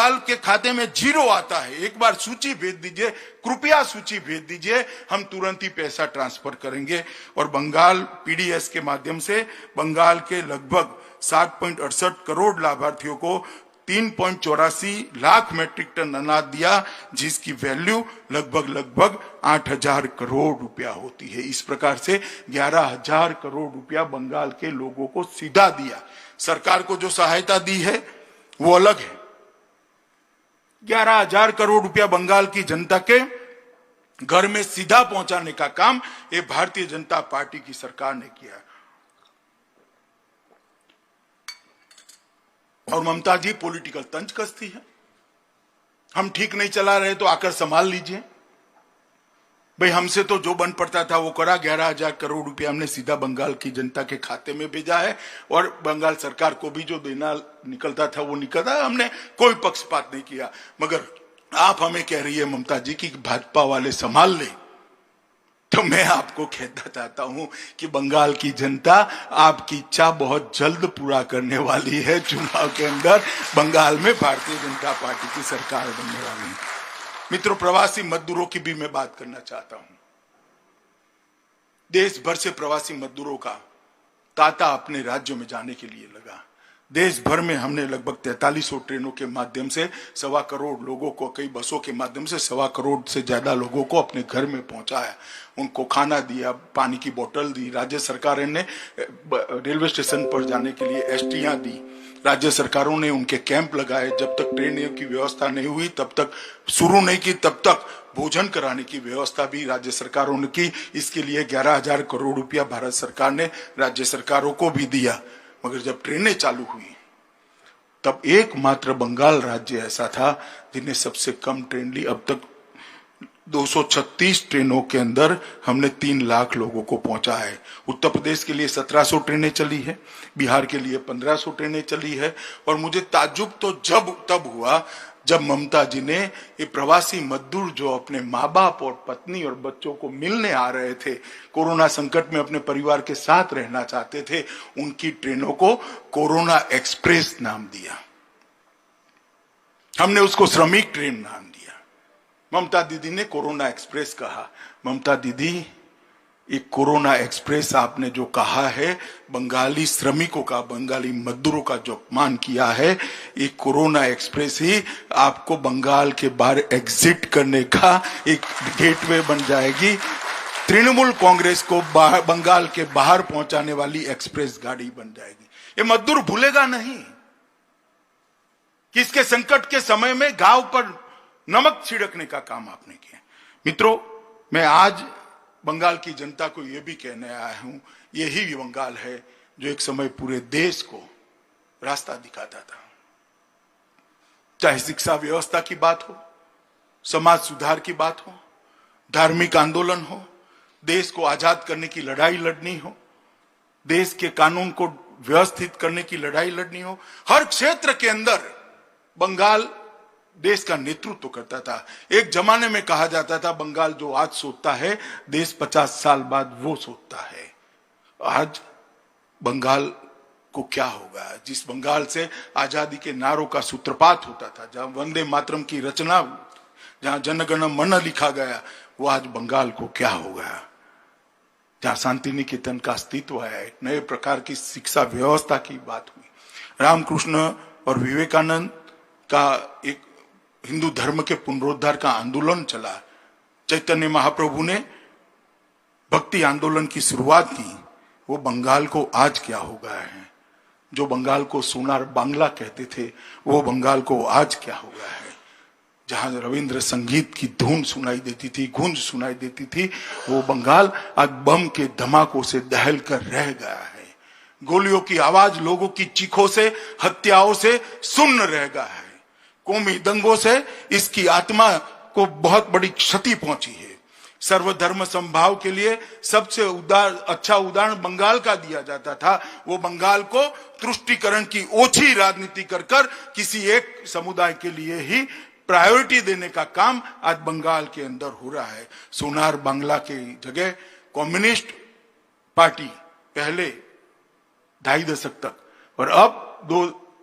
बंगाल के खाते में 0 आता है, एक बार सूची भेज दीजिए, कृपया सूची भेज दीजिए, हम तुरंत ही पैसा ट्रांसफर करेंगे। और बंगाल पीडीएस के माध्यम से बंगाल के लगभग 7.68 करोड़ लाभार्थियों को 3.84 लाख मैट्रिक टन अनाज दिया, जिसकी वैल्यू लगभग 8,000 करोड़ रुपया होती है। इस प्रकार से 11,000 करोड़ रुपया बंगाल के लोगों को सीधा दिया। सरकार को जो सहायता दी है वो अलग है। 11,000 करोड़ रुपया बंगाल की जनता के घर में सीधा पहुंचाने का काम ये भारतीय जनता पार्टी की सरकार ने किया। और ममता जी पॉलिटिकल तंज कसती है, हम ठीक नहीं चला रहे तो आकर संभाल लीजिए। भाई हमसे तो जो बन पड़ता था वो करा। 11,000 करोड़ रुपया हमने सीधा बंगाल की जनता के खाते में भेजा है, और बंगाल सरकार को भी जो देना निकलता था वो निकलता। हमने कोई पक्षपात नहीं किया। मगर आप हमें कह रही है ममता जी की भाजपा वाले संभाल ले, तो मैं आपको कहना चाहता हूं कि बंगाल की जनता आपकी इच्छा बहुत जल्द पूरा करने वाली है। चुनाव के अंदर बंगाल में भारतीय जनता पार्टी की सरकार बनने वाली है। मित्रों, प्रवासी मजदूरों की भी मैं बात करना चाहता हूं। देश भर से प्रवासी मजदूरों का तांता अपने राज्यों में जाने के लिए लगा। देश भर में हमने लगभग 4300 ट्रेनों के माध्यम से 1.25 करोड़ लोगों को, कई बसों के माध्यम से 1.25 करोड़ से ज्यादा लोगों को अपने घर में पहुंचाया। उनको खाना दिया, पानी की बोतल दी। राज्य सरकार ने रेलवे स्टेशन पर जाने के लिए एसटियां दी। राज्य सरकारों ने उनके कैंप लगाए। जब तक ट्रेन की व्यवस्था नहीं हुई, तब तक शुरू नहीं की, तब तक भोजन कराने की व्यवस्था भी राज्य सरकारों ने की। इसके लिए 11,000 करोड़ रुपया भारत सरकार ने राज्य सरकारों को भी दिया। मगर जब ट्रेनें चालू हुई, तब एकमात्र बंगाल राज्य ऐसा था जिन्हें सबसे कम ट्रेन ली। अब तक 236 ट्रेनों के अंदर हमने 3 लाख लोगों को पहुंचा है। उत्तर प्रदेश के लिए 1700 ट्रेनें चली है, बिहार के लिए 1500 ट्रेनें चली है। और मुझे ताज्जुब तो तब हुआ जब ममता जी ने ये प्रवासी मजदूर जो अपने माँ बाप और पत्नी और बच्चों को मिलने आ रहे थे, कोरोना संकट में अपने परिवार के साथ रहना चाहते थे, उनकी ट्रेनों को कोरोना एक्सप्रेस नाम दिया। हमने उसको श्रमिक ट्रेन नाम दिया। ममता दीदी ने कोरोना एक्सप्रेस कहा। ममता दीदी, ये कोरोना एक्सप्रेस आपने जो कहा है, बंगाली श्रमिकों का, बंगाली मजदूरों का जो अपमान किया है, ये कोरोना एक्सप्रेस ही आपको बंगाल के बाहर एग्जिट करने का एक गेटवे बन जाएगी। तृणमूल कांग्रेस को बंगाल के बाहर पहुंचाने वाली एक्सप्रेस गाड़ी बन जाएगी। ये मजदूर भूलेगा नहीं कि इसके संकट के समय में घाव पर नमक छिड़कने का काम आपने किया। मित्रों, मैं आज बंगाल की जनता को यह भी कहने आया हूं, यही बंगाल है जो एक समय पूरे देश को रास्ता दिखाता था। चाहे शिक्षा व्यवस्था की बात हो, समाज सुधार की बात हो, धार्मिक आंदोलन हो, देश को आजाद करने की लड़ाई लड़नी हो, देश के कानून को व्यवस्थित करने की लड़ाई लड़नी हो, हर क्षेत्र के अंदर बंगाल देश का नेतृत्व करता था। एक जमाने में कहा जाता था बंगाल जो आज सोचता है, देश 50 साल बाद वो सोचता है। आज बंगाल को क्या होगा? जिस बंगाल से आजादी के नारों का सूत्रपात होता था, जहां वंदे मातरम की रचना, जहां जनगण मन लिखा गया, वो आज बंगाल को क्या होगा? जहां शांति निकेतन का अस्तित्व है, एक नए प्रकार की शिक्षा व्यवस्था की बात हुई, रामकृष्ण और विवेकानंद का एक हिंदू धर्म के पुनरुद्धार का आंदोलन चला, चैतन्य महाप्रभु ने भक्ति आंदोलन की शुरुआत की, वो बंगाल को आज क्या हो गया है? जो बंगाल को सोनार बांग्ला कहते थे, वो बंगाल को आज क्या हो गया है? जहां रविंद्र संगीत की धुन सुनाई देती थी, गूंज सुनाई देती थी, वो बंगाल आज बम के धमाकों से दहल कर रह गया है। गोलियों की आवाज, लोगों की चीखों से, हत्याओं से सुन्न रह गया है। कौमी दंगों से इसकी आत्मा को बहुत बड़ी क्षति पहुंची है। सर्वधर्म संभाव के लिए सबसे अच्छा उदाहरण बंगाल का दिया जाता था। वो बंगाल को तुष्टीकरण की ओछी राजनीति कर किसी एक समुदाय के लिए ही प्रायोरिटी देने का काम आज बंगाल के अंदर हो रहा है। सोनार बांग्ला के जगह कम्युनिस्ट पार्टी पहले 2.5 दशक तक और अब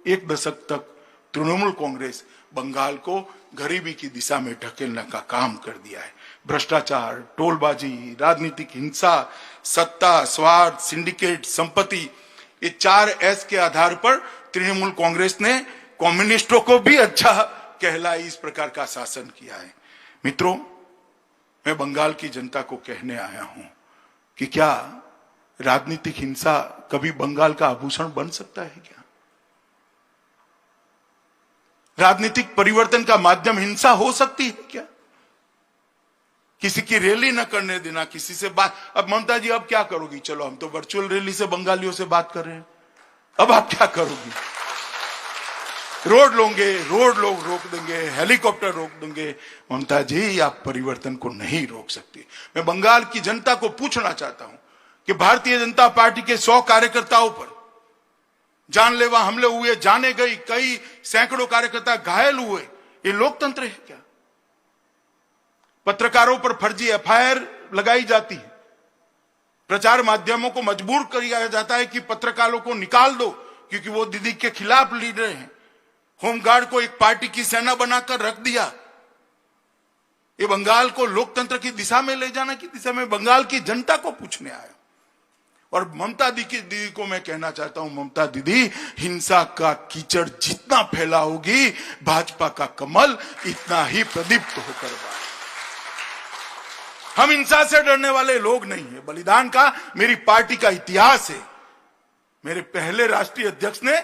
1 दशक तक तृणमूल कांग्रेस बंगाल को गरीबी की दिशा में ढकेलने का काम कर दिया है। भ्रष्टाचार, टोलबाजी, राजनीतिक हिंसा, सत्ता, स्वार्थ, सिंडिकेट, संपत्ति, ये 4S के आधार पर तृणमूल कांग्रेस ने कम्युनिस्टों को भी अच्छा कहलाई इस प्रकार का शासन किया है। मित्रों, मैं बंगाल की जनता को कहने आया हूं कि क्या राजनीतिक हिंसा कभी बंगाल का आभूषण बन सकता है क्या? राजनीतिक परिवर्तन का माध्यम हिंसा हो सकती है क्या? किसी की रैली न करने देना, किसी से बात। अब ममता जी अब क्या करोगी? चलो हम तो वर्चुअल रैली से बंगालियों से बात कर रहे हैं, अब आप क्या करोगी? रोड लोग रोक देंगे, हेलीकॉप्टर रोक देंगे। ममता जी, आप परिवर्तन को नहीं रोक सकती। मैं बंगाल की जनता को पूछना चाहता हूं कि भारतीय जनता पार्टी के 100 कार्यकर्ताओं पर जानलेवा हमले हुए, जाने गई, कई सैकड़ों कार्यकर्ता घायल हुए, ये लोकतंत्र है क्या? पत्रकारों पर फर्जी FIR लगाई जाती है, प्रचार माध्यमों को मजबूर किया जाता है कि पत्रकारों को निकाल दो क्योंकि वो दीदी के खिलाफ लड़ रहे हैं। होमगार्ड को एक पार्टी की सेना बनाकर रख दिया। ये बंगाल को लोकतंत्र की दिशा में ले जाने की दिशा में बंगाल की जनता को पूछने आया। और ममता दीदी को मैं कहना चाहता हूं, ममता दीदी, हिंसा का कीचड़ जितना फैलाओगी, भाजपा का कमल इतना ही प्रदीप्त होकर बाहर। हम हिंसा से डरने वाले लोग नहीं है। बलिदान का मेरी पार्टी का इतिहास है। मेरे पहले राष्ट्रीय अध्यक्ष ने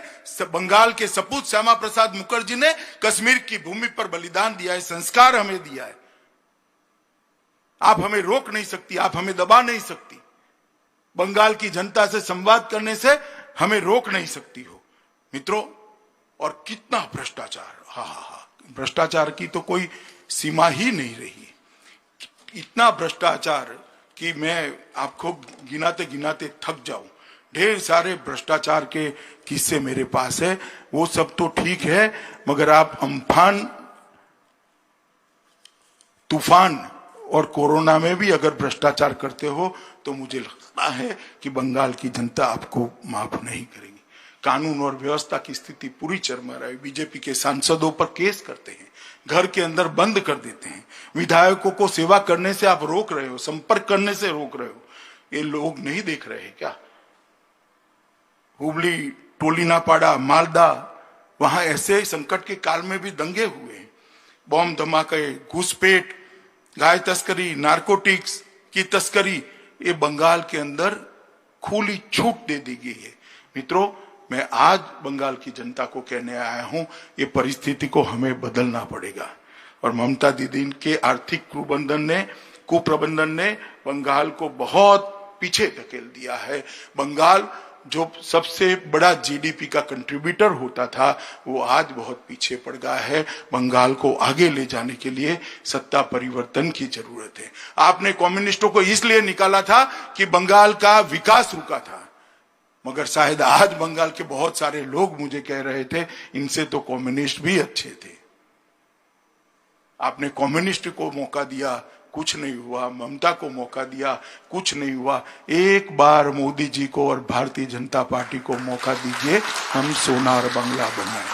बंगाल के सपूत श्यामा प्रसाद मुखर्जी ने कश्मीर की भूमि पर बलिदान दिया है, संस्कार हमें दिया है। आप हमें रोक नहीं सकती, आप हमें दबा नहीं सकती। बंगाल की जनता से संवाद करने से हमें रोक नहीं सकती हो। मित्रों, और कितना भ्रष्टाचार, हा, भ्रष्टाचार की तो कोई सीमा ही नहीं रही। इतना भ्रष्टाचार कि मैं आपको गिनाते गिनाते थक जाऊं। ढेर सारे भ्रष्टाचार के किस्से मेरे पास है। वो सब तो ठीक है, मगर आप अम्फान, तूफान और कोरोना में भी अगर भ्रष्टाचार करते हो तो मुझे लगता है कि बंगाल की जनता आपको माफ नहीं करेगी। कानून और व्यवस्था की स्थिति पूरी चरमरा है। बीजेपी के सांसदों पर केस करते हैं, घर के अंदर बंद कर देते हैं, विधायकों को सेवा करने से आप रोक रहे हो, संपर्क करने से रोक रहे हो। ये लोग नहीं देख रहे क्या? हुबली, टोलिनापाड़ा, मालदा, वहां ऐसे संकट के काल में भी दंगे हुए, बॉम्ब धमाके, घुसपैठ, गाय तस्करी, नारकोटिक्स की तस्करी, ये बंगाल के अंदर खुली छूट दे दी गई है। मित्रों, मैं आज बंगाल की जनता को कहने आया हूं, ये परिस्थिति को हमें बदलना पड़ेगा। और ममता दीदी के आर्थिक कुप्रबंधन ने बंगाल को बहुत पीछे धकेल दिया है। बंगाल जो सबसे बड़ा जीडीपी का कंट्रीब्यूटर होता था, वो आज बहुत पीछे पड़ गया है। बंगाल को आगे ले जाने के लिए सत्ता परिवर्तन की जरूरत है। आपने कम्युनिस्टों को इसलिए निकाला था कि बंगाल का विकास रुका था, मगर शायद आज बंगाल के बहुत सारे लोग मुझे कह रहे थे, इनसे तो कम्युनिस्ट भी अच्छे थे। आपने कम्युनिस्ट को मौका दिया, कुछ नहीं हुआ। ममता को मौका दिया, कुछ नहीं हुआ। एक बार मोदी जी को और भारतीय जनता पार्टी को मौका दीजिए, हम सोनार बंगला बनाएं।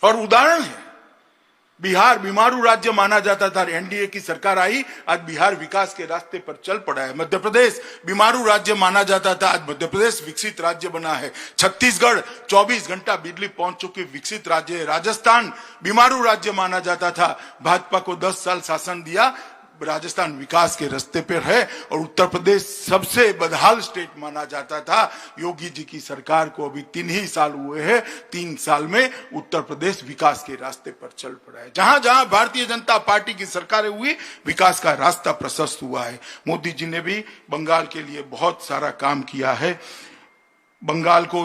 और उदाहरण है, बिहार बीमारू राज्य माना जाता था, एनडीए की सरकार आई, आज बिहार विकास के रास्ते पर चल पड़ा है। मध्य प्रदेश बीमारू राज्य माना जाता था, आज मध्य प्रदेश विकसित राज्य बना है। छत्तीसगढ़ 24 घंटा बिजली पहुंच चुकी विकसित राज्य है। राजस्थान बीमारू राज्य माना जाता था, भाजपा को 10 साल शासन दिया, राजस्थान विकास के रास्ते पर है। और उत्तर प्रदेश सबसे बदहाल स्टेट माना जाता था। योगी जी की सरकार को अभी 3 ही साल हुए हैं, 3 साल में उत्तर प्रदेश विकास के रास्ते पर चल पड़ा है। जहां जहां भारतीय जनता पार्टी की सरकारें हुई, विकास का रास्ता प्रशस्त हुआ है। मोदी जी ने भी बंगाल के लिए बहुत सारा काम किया है। बंगाल को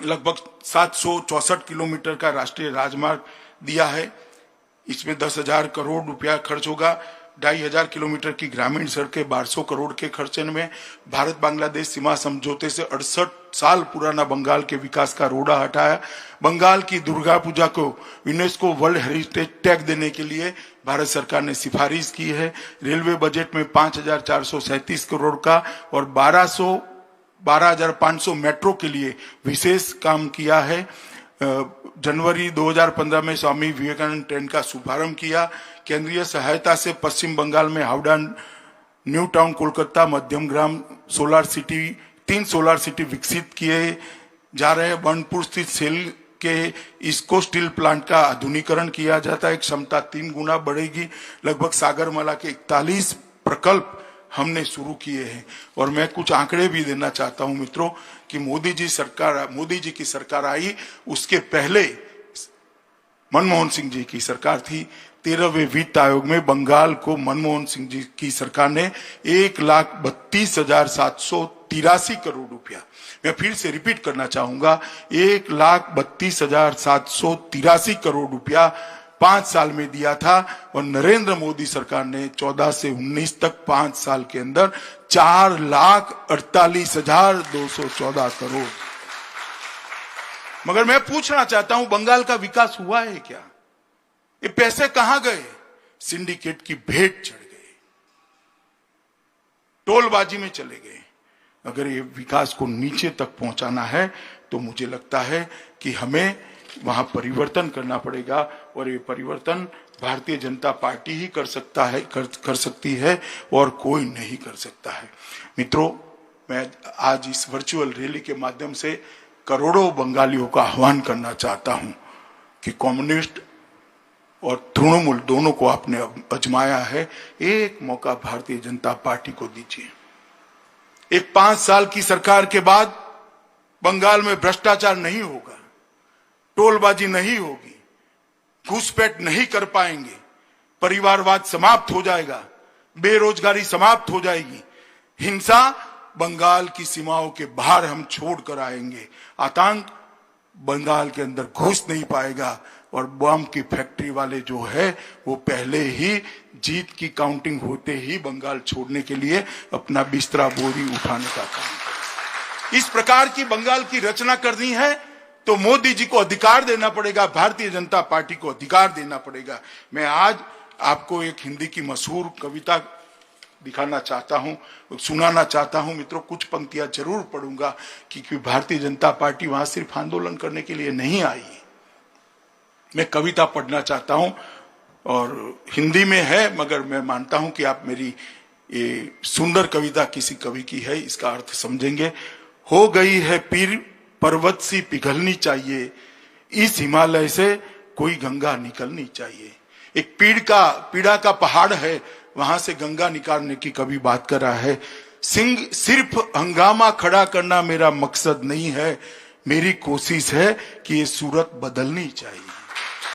लगभग 764 किलोमीटर का राष्ट्रीय राजमार्ग दिया है। इसमें 10,000 करोड़ रुपया खर्च होगा। 2,500 किलोमीटर की ग्रामीण सड़कें 1200 करोड़ के खर्चे में। भारत बांग्लादेश सीमा समझौते से 68 साल पुराना बंगाल के विकास का रोड़ा हटाया। बंगाल की दुर्गा पूजा को यूनेस्को वर्ल्ड हेरिटेज टैग देने के लिए भारत सरकार ने सिफारिश की है। रेलवे बजट में 5,437 करोड़ का और 12,500 मेट्रो के लिए विशेष काम किया है। जनवरी 2015 में स्वामी विवेकानंद ट्रेन का शुभारंभ किया। केंद्रीय सहायता से पश्चिम बंगाल में हावड़ा, न्यू टाउन कोलकाता, मध्यम ग्राम सोलर सिटी, 3 सोलर सिटी विकसित किए जा रहे हैं। बनपुर स्थित सेल के इसको स्टील प्लांट का आधुनिकीकरण किया जाता है, क्षमता 3 गुना बढ़ेगी। लगभग सागरमाला के 41 प्रकल्प हमने शुरू किए हैं। और मैं कुछ आंकड़े भी देना चाहता हूं मित्रों कि मोदी जी की सरकार आई, उसके पहले मनमोहन सिंह जी की सरकार थी। 13वें वित्त आयोग में बंगाल को मनमोहन सिंह जी की सरकार ने 1,32,783 करोड़ रुपया, मैं फिर से रिपीट करना चाहूंगा, 1,32,783 करोड़ रुपया 5 साल में दिया था। और नरेंद्र मोदी सरकार ने 14 से 19 तक 5 साल के अंदर 4,48,214 करोड़। मगर मैं पूछना चाहता हूं, बंगाल का विकास हुआ है क्या? ये पैसे कहां गए? सिंडिकेट की भेंट चढ़ गए, टोलबाजी में चले गए। अगर ये विकास को नीचे तक पहुंचाना है तो मुझे लगता है कि हमें वहां परिवर्तन करना पड़ेगा। और ये परिवर्तन भारतीय जनता पार्टी ही कर सकती है और कोई नहीं कर सकता है। मित्रों, मैं आज इस वर्चुअल रैली के माध्यम से करोड़ों बंगालियों का आह्वान करना चाहता हूं कि कम्युनिस्ट और तृणमूल दोनों को आपने आजमाया है, एक मौका भारतीय जनता पार्टी को दीजिए। एक 5 साल की सरकार के बाद बंगाल में भ्रष्टाचार नहीं होगा, टोलबाजी नहीं होगी, घुसपैठ नहीं कर पाएंगे, परिवारवाद समाप्त हो जाएगा, बेरोजगारी समाप्त हो जाएगी, हिंसा बंगाल की सीमाओं के बाहर हम छोड़ कर आएंगे, आतंक बंगाल के अंदर घुस नहीं पाएगा। और बम की फैक्ट्री वाले जो है वो पहले ही जीत की काउंटिंग होते ही बंगाल छोड़ने के लिए अपना बिस्तरा बोरी उठाने का काम। इस प्रकार की बंगाल की रचना करनी है तो मोदी जी को अधिकार देना पड़ेगा, भारतीय जनता पार्टी को अधिकार देना पड़ेगा। मैं आज आपको एक हिंदी की मशहूर कविता दिखाना चाहता हूं, सुनाना चाहता हूं मित्रों। कुछ पंक्तियां जरूर पढ़ूंगा क्योंकि भारतीय जनता पार्टी वहां सिर्फ आंदोलन करने के लिए नहीं आई। मैं कविता पढ़ना चाहता हूं और हिंदी में है, मगर मैं मानता हूं कि आप मेरी ये सुंदर कविता किसी कवि की है, इसका अर्थ समझेंगे। हो गई है पीर पर्वत सी पिघलनी चाहिए, इस हिमालय से कोई गंगा निकलनी चाहिए। एक पीड़ा का पहाड़ है, वहां से गंगा निकालने की कवि बात कर रहा है। सिर्फ हंगामा खड़ा करना मेरा मकसद नहीं है, मेरी कोशिश है कि ये सूरत बदलनी चाहिए।